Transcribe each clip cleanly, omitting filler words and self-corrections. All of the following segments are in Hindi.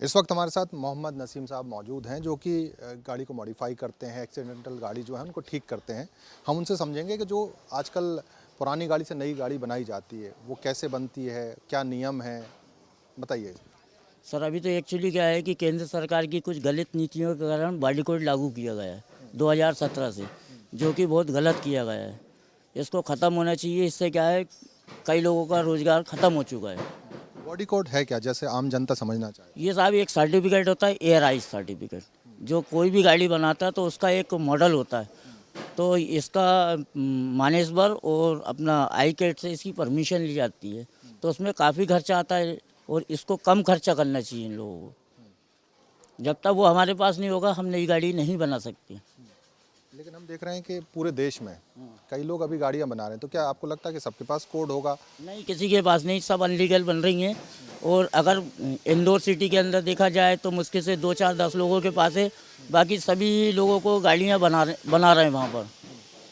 इस वक्त हमारे साथ मोहम्मद नसीम साहब मौजूद हैं जो कि गाड़ी को मॉडिफाई करते हैं, एक्सीडेंटल गाड़ी जो है उनको ठीक करते हैं। हम उनसे समझेंगे कि जो आजकल पुरानी गाड़ी से नई गाड़ी बनाई जाती है वो कैसे बनती है, क्या नियम है, बताइए। सर अभी तो एक्चुअली क्या है कि केंद्र सरकार की कुछ गलत नीतियों के कारण बॉडी कोड लागू किया गया है 2017 से, जो कि बहुत गलत किया गया है। इसको ख़त्म होना चाहिए। इससे क्या है, कई लोगों का रोज़गार ख़त्म हो चुका है। बॉडी कोड है क्या, जैसे आम जनता समझना चाहे? ये साहब एक सर्टिफिकेट होता है, एयर आइस सर्टिफिकेट, जो कोई भी गाड़ी बनाता है तो उसका एक मॉडल होता है। तो इसका मानेसबर और अपना आई कैट से इसकी परमिशन ली जाती है। तो उसमें काफ़ी खर्चा आता है और इसको कम खर्चा करना चाहिए इन लोगों को। जब तक वो हमारे पास नहीं होगा हम नई गाड़ी नहीं बना सकते। लेकिन हम देख रहे हैं कि पूरे देश में कई लोग अभी गाड़ियां बना रहे हैं, तो क्या आपको लगता है कि सबके पास कोड होगा? नहीं, किसी के पास नहीं, सब अनलीगल बन रही हैं। और अगर इंदौर सिटी के अंदर देखा जाए तो मुश्किल से 2 4 10 लोगों के पास है, बाकी सभी लोगों को गाड़ियाँ बना रहे हैं वहाँ पर।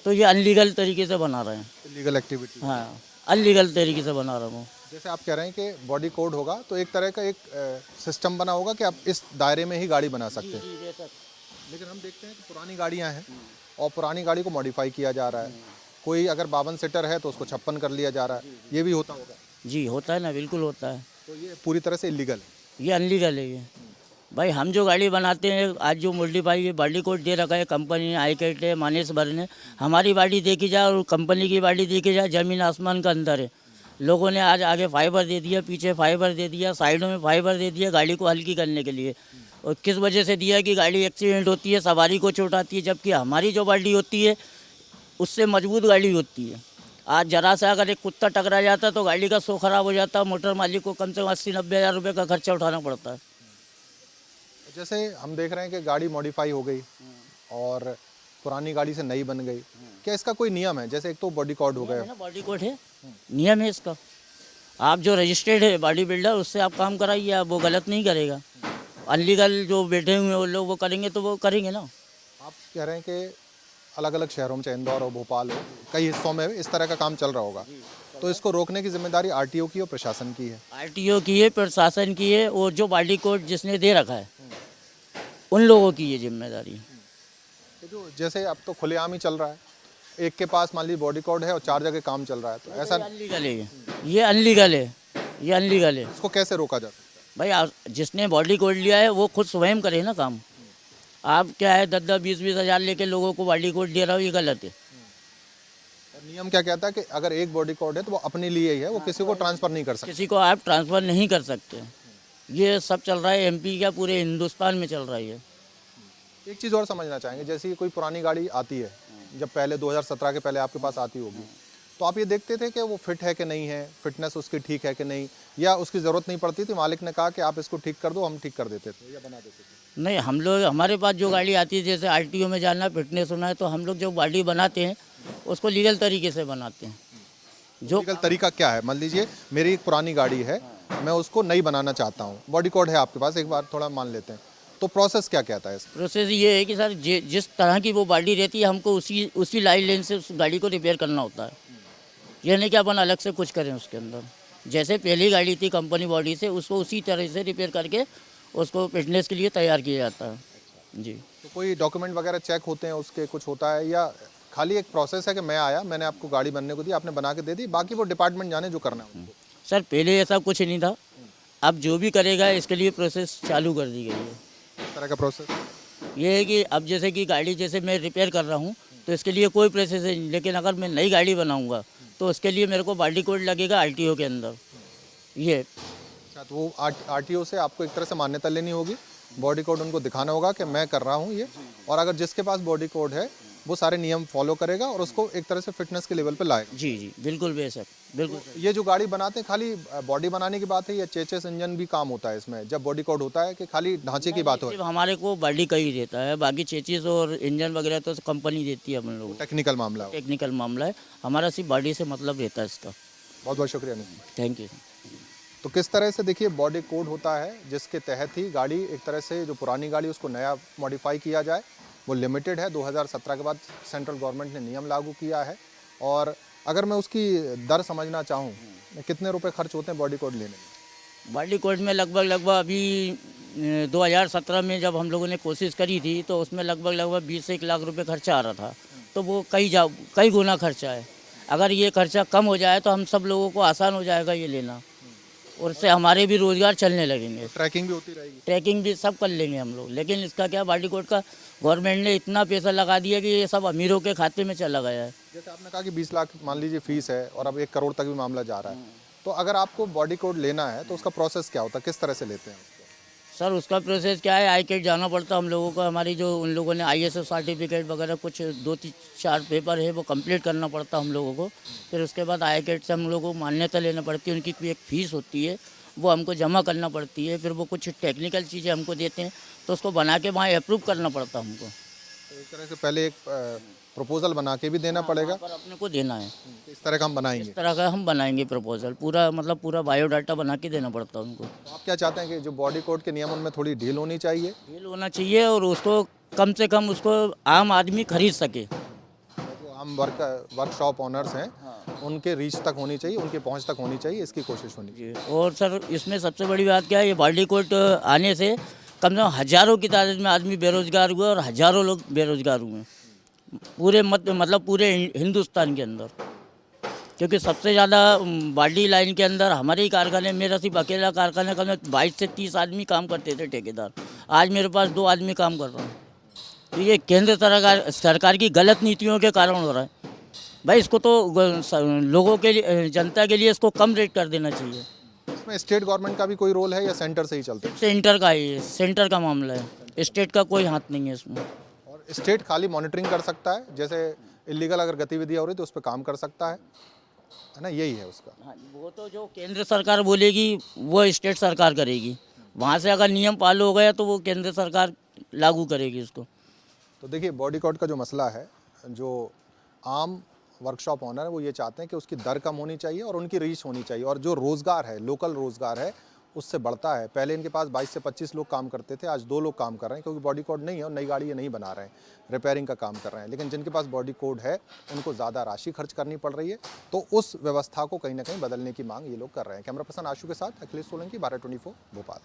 तो ये अनलीगल तरीके से बना रहे हैं। Legal activity. हाँ, अनलीगल तरीके से बना रहे हैं। जैसे आप कह रहे हैं कि बॉडी कोड होगा तो एक तरह का एक सिस्टम बना होगा कि आप इस दायरे में ही गाड़ी बना सकते हैं। लेकिन हम देखते हैं कि पुरानी गाड़ियां हैं और पुरानी गाड़ी को मॉडिफाई किया जा रहा है। कोई अगर 52 सीटर है तो उसको 56 कर लिया जा रहा है, ये भी होता होगा। जी होता है ना, बिल्कुल होता है। तो ये पूरी तरह से इलीगल है। ये अनलीगल है ये। भाई हम जो गाड़ी बनाते हैं, आज जो मॉडिफाई ये बॉडी कोड दे रखा है कंपनी ने, आई कैट है, मानेसबर ने। हमारी बॉडी देखी जाए और कंपनी की बॉडी देखी जाए, ज़मीन आसमान का अंदर है। लोगों ने आज आगे फाइबर दे दिया, पीछे फाइबर दे दिया, साइडों में फाइबर दे दिया गाड़ी को हल्की करने के लिए। और किस वजह से दिया कि गाड़ी एक्सीडेंट होती है, सवारी को चोट आती है, जबकि हमारी जो बॉडी होती है उससे मजबूत गाड़ी होती है। आज जरा सा अगर एक कुत्ता टकरा जाता तो गाड़ी का शो खराब हो जाता, मोटर मालिक को कम से कम 80 90 हज़ार रुपये का खर्चा उठाना पड़ता है। जैसे हम देख रहे हैं कि गाड़ी मॉडिफाई हो गई और पुरानी गाड़ी से नई बन गई, क्या इसका कोई नियम है? जैसे एक तो बॉडी कोड हो गया, बॉडी कोड है, नियम है इसका। आप जो रजिस्टर्ड है बॉडी बिल्डर, उससे आप काम कराइए, आप वो गलत नहीं करेगा। अनलीगल जो बैठे हुए हैं वो लोग वो करेंगे तो वो करेंगे ना। आप कह रहे हैं कि अलग अलग शहरों में, चाहे इंदौर हो, भोपाल हो, कई हिस्सों में इस तरह का काम चल रहा होगा, तो इसको रोकने की जिम्मेदारी आरटीओ की और प्रशासन की है। आरटीओ की है, प्रशासन की है, और जो बॉडी कोड जिसने दे रखा है उन लोगों की ये जिम्मेदारी है। तो जो जैसे अब तो खुलेआम ही चल रहा है, एक के पास मान लीजिए बॉडी कोड है और 4 जगह काम चल रहा है, तो ऐसा अनलीगल है ये अनलीगल है, ये अनलीगल है। इसको कैसे रोका जा सकता भाई जिसने बॉडी कोड लिया है वो खुद स्वयं करे ना काम। आप क्या है 10 10 20 20 हज़ार लेके लोगों को बॉडी कोड दे रहा हो, ये गलत है। है? और नियम क्या कहता है कि अगर एक बॉडी कोड है तो वो अपने लिए ही है, वो किसी को ट्रांसफर नहीं कर सकता। किसी को आप ट्रांसफ़र नहीं कर सकते। ये सब चल रहा है एमपी का, पूरे हिंदुस्तान में चल रहा है ये। एक चीज़ और समझना चाहेंगे, जैसे कोई पुरानी गाड़ी आती है, जब पहले 2017 के पहले आपके पास आती होगी, तो आप ये देखते थे कि वो फिट है कि नहीं है, फिटनेस उसकी ठीक है कि नहीं, या उसकी ज़रूरत नहीं पड़ती थी, मालिक ने कहा कि आप इसको ठीक कर दो, हम ठीक कर देते थे या बना देते थे? नहीं, हम लोग हमारे पास जो गाड़ी आती है, जैसे आरटीओ में जाना, फिटनेस होना है, तो हम लोग जो बॉडी बनाते हैं उसको लीगल तरीके से बनाते हैं। जो लीगल तरीका क्या है? मान लीजिए मेरी एक पुरानी गाड़ी है, मैं उसको नई बनाना चाहता हूँ, बॉडी कोड है आपके पास, एक बार थोड़ा मान लेते हैं, तो प्रोसेस क्या कहता है इसका? प्रोसेस ये है कि सर जिस तरह की वो बॉडी रहती है हमको उसी लाइन से उस गाड़ी को रिपेयर करना होता है। ये नहीं कि अपन अलग से कुछ करें उसके अंदर। जैसे पहली गाड़ी थी कंपनी बॉडी से, उसको उसी तरह से रिपेयर करके उसको फिटनेस के लिए तैयार किया जाता है। जी। तो कोई डॉक्यूमेंट वगैरह चेक होते हैं उसके, कुछ होता है, या खाली एक प्रोसेस है कि मैं आया, मैंने आपको गाड़ी बनने को दी, आपने बना के दे दी, बाकी वो डिपार्टमेंट जाने जो करना है उनको? सर पहले ऐसा कुछ नहीं था, अब जो भी करेगा इसके लिए प्रोसेस चालू कर दी गई है। इस तरह का प्रोसेस? ये है कि अब जैसे कि गाड़ी जैसे मैं रिपेयर कर रहा हूँ तो इसके लिए कोई प्रोसेस नहीं, लेकिन अगर मैं नई गाड़ी बनाऊँगा तो उसके लिए मेरे को बॉडी कोड लगेगा आरटीओ के अंदर। ये अच्छा, तो वो आरटीओ से आपको एक तरह से मान्यता लेनी होगी, बॉडी कोड उनको दिखाना होगा कि मैं कर रहा हूँ ये, और अगर जिसके पास बॉडी कोड है वो सारे नियम फॉलो करेगा और उसको एक तरह से फिटनेस के लेवल पे लाएगा। जी जी बिल्कुल बेशक, बिल्कुल। ये जो गाड़ी बनाते हैं, खाली बॉडी बनाने की बात है या चेचिस इंजन भी काम होता है इसमें जब बॉडी कोड होता है, कि खाली ढांचे की बात हो? सिर्फ हमारे को बॉडी का ही देता है, बाकी चेचिस और इंजन वगैरह तो कंपनी देती है अपन लोगों को। टेक्निकल मामला हो। टेक्निकल मामला है, हमारा सिर्फ बॉडी से मतलब रहता है इसका। बहुत बहुत शुक्रिया नितिन। Thank you. तो किस तरह से देखिए बॉडी कोड होता है जिसके तहत ही गाड़ी एक तरह से, जो पुरानी गाड़ी उसको नया मॉडिफाई किया जाए, वो लिमिटेड है। 2017 के बाद सेंट्रल गवर्नमेंट ने नियम लागू किया है, और अगर मैं उसकी दर समझना चाहूँ, कितने रुपए खर्च होते हैं बॉडी कोड लेने में? बॉडी कोड में लगभग अभी 2017 में जब हम लोगों ने कोशिश करी थी तो उसमें लगभग 20 से 1 लाख रुपए खर्चा आ रहा था। तो वो कई गुना खर्चा है। अगर ये खर्चा कम हो जाए तो हम सब लोगों को आसान हो जाएगा ये लेना, और उससे हमारे भी रोज़गार चलने लगेंगे। ट्रैकिंग भी होती रहेगी। ट्रैकिंग भी सब कर लेंगे हम लोग। लेकिन इसका क्या, बाल्टीकोट का गवर्नमेंट ने इतना पैसा लगा दिया कि ये सब अमीरों के खाते में चला गया है। जैसे आपने कहा कि 20 लाख मान लीजिए फीस है और अब 1 करोड़ तक भी मामला जा रहा है, तो अगर आपको बॉडी कोड लेना है तो उसका प्रोसेस क्या होता है, किस तरह से लेते हैं उसको? सर उसका प्रोसेस क्या है, आई कैट जाना पड़ता हम लोगों को। हमारी जो उन लोगों ने ISO सर्टिफिकेट वगैरह कुछ 2-4 पेपर है वो कंप्लीट करना पड़ता हम लोगों को। फिर उसके बाद आई कैट से हम लोगों को मान्यता लेना पड़ती है। उनकी कोई एक फ़ीस होती है वो हमको जमा करना पड़ती है। फिर वो कुछ टेक्निकल चीज़ें हमको देते हैं तो उसको बना के वहाँ अप्रूव करना पड़ता हमको। तो एक तरह से पहले एक प्रपोजल बना के भी देना पड़ेगा। पर अपने को देना है, इस तरह का हम बनाएंगे। इस तरह का हम बनाएंगे प्रपोजल, पूरा मतलब पूरा बायोडाटा बना के देना पड़ता है उनको। तो आप क्या चाहते हैं कि जो बॉडी कोड के नियमन में थोड़ी ढील होनी चाहिए? ढील होना चाहिए और उसको कम से कम उसको आम आदमी खरीद सके। जो आम वर्कशॉप ओनर्स हैं उनके रीच तक होनी चाहिए, उनके पहुंच तक होनी चाहिए, इसकी कोशिश होनी चाहिए। और सर इसमें सबसे बड़ी बात क्या है, ये बाल्टीकोट आने से कम से कम हज़ारों की तादाद में आदमी बेरोजगार हुए और हज़ारों लोग बेरोजगार हुए पूरे मतलब पूरे हिंदुस्तान के अंदर। क्योंकि सबसे ज़्यादा बाल्टी लाइन के अंदर हमारे ही कारखाने, मेरा सिर्फ अकेला कारखाना का 22 से 30 आदमी काम करते थे ठेकेदार। आज मेरे पास 2 आदमी काम कर रहे हैं। तो ये केंद्र सरकार की गलत नीतियों के कारण हो रहा है। भाई इसको तो लोगों के लिए, जनता के लिए इसको कम रेट कर देना चाहिए। इसमें स्टेट गवर्नमेंट का भी कोई रोल है या सेंटर से ही चलता है? सेंटर का ही, सेंटर का मामला है, स्टेट का कोई हाथ नहीं है इसमें। और स्टेट खाली मॉनिटरिंग कर सकता है, जैसे इलीगल अगर गतिविधियां हो रही तो उस पर काम कर सकता है ना, यही है उसका। हाँ, वो तो जो केंद्र सरकार बोलेगी वो स्टेट सरकार करेगी। वहाँ से अगर नियम पालन हो गया तो वो केंद्र सरकार लागू करेगी इसको। तो देखिए बॉडी कोड का जो मसला है, जो आम वर्कशॉप ओनर है वो ये चाहते हैं कि उसकी दर कम होनी चाहिए और उनकी रीच होनी चाहिए, और जो रोज़गार है, लोकल रोज़गार है, उससे बढ़ता है। पहले इनके पास 22 से 25 लोग काम करते थे, आज 2 लोग काम कर रहे हैं, क्योंकि बॉडी कोड नहीं है और नई गाड़ी ये नहीं बना रहे हैं, रिपेयरिंग का काम कर रहे हैं। लेकिन जिनके पास बॉडी कोड है उनको ज़्यादा राशि खर्च करनी पड़ रही है, तो उस व्यवस्था को कहीं ना कहीं बदलने की मांग ये लोग कर रहे हैं। कैमरा पर्सन आशु के साथ अखिलेश सोलंकी, भारत 24 भोपाल।